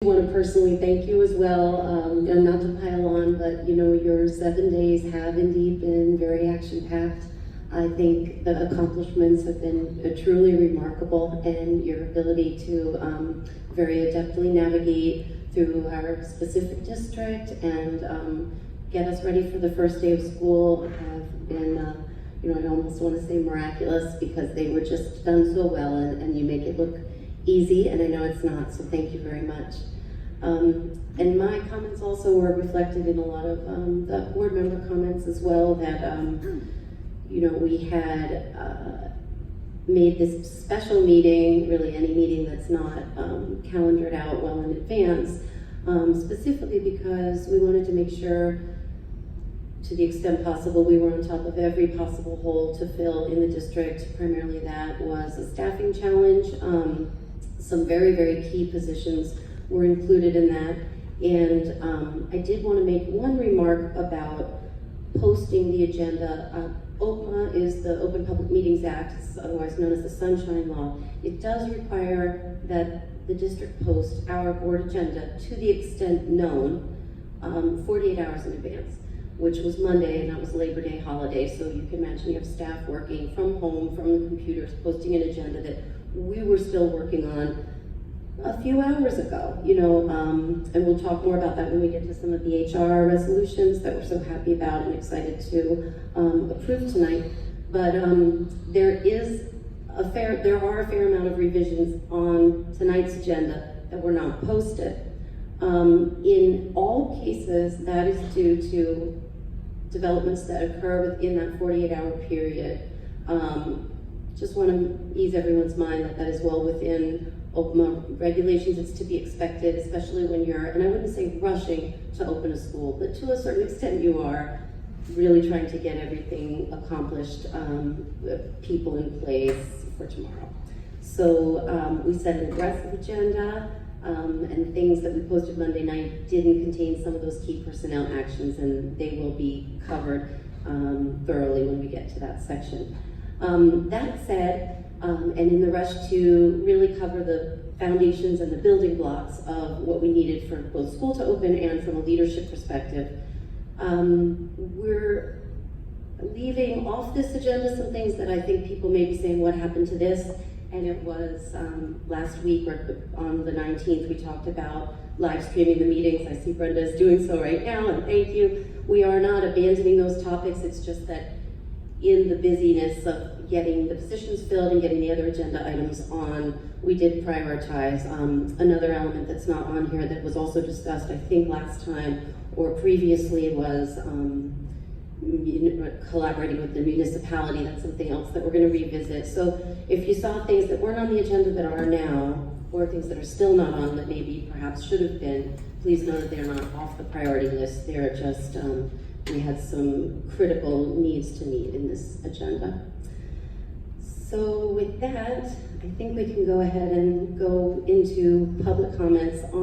I want to personally thank you as well, and not to pile on, but your 7 days have indeed been very action-packed. I think the accomplishments have been truly remarkable, and your ability to very adeptly navigate through our specific district and get us ready for the first day of school have been, I almost want to say miraculous, because they were just done so well, and you make it look easy, and I know it's not, so thank you very much. And my comments also were reflected in a lot of the board member comments as well, that we had made this special meeting, really any meeting that's not calendared out well in advance, specifically because we wanted to make sure, to the extent possible, we were on top of every possible hole to fill in the district. Primarily that was a staffing challenge. Some very, very key positions were included in that. And I did want to make one remark about posting the agenda. OPMA is the Open Public Meetings Act, otherwise known as the Sunshine Law. It does require that the district post our board agenda, to the extent known, 48 hours in advance, which was Monday, and that was Labor Day holiday. So you can imagine you have staff working from home, from the computers, posting an agenda that we were still working on a few hours ago, and we'll talk more about that when we get to some of the HR resolutions that we're so happy about and excited to approve tonight. But there are a fair amount of revisions on tonight's agenda that were not posted. In all cases, that is due to developments that occur within that 48-hour period. Just want to ease everyone's mind that that is well within OPMA regulations. It's to be expected, especially when you're, and I wouldn't say rushing to open a school, but to a certain extent you are really trying to get everything accomplished, people in place for tomorrow. So we set an aggressive agenda, and things that we posted Monday night didn't contain some of those key personnel actions, and they will be covered thoroughly when we get to that section. That said, and in the rush to really cover the foundations and the building blocks of what we needed for both school to open and from a leadership perspective, we're leaving off this agenda some things that I think people may be saying, what happened to this? And it was last week, or on the 19th, we talked about live streaming the meetings. I see Brenda is doing so right now, and thank you. We are not abandoning those topics. It's just that in the busyness of getting the positions filled and getting the other agenda items on, we did prioritize. Another element that's not on here that was also discussed, I think last time or previously, was collaborating with the municipality. That's something else that we're going to revisit. So if you saw things that weren't on the agenda that are now, or things that are still not on that maybe perhaps should have been, please know that they're not off the priority list. They're just, we had some critical needs to meet in this agenda. So with that, I think we can go ahead and go into public comments on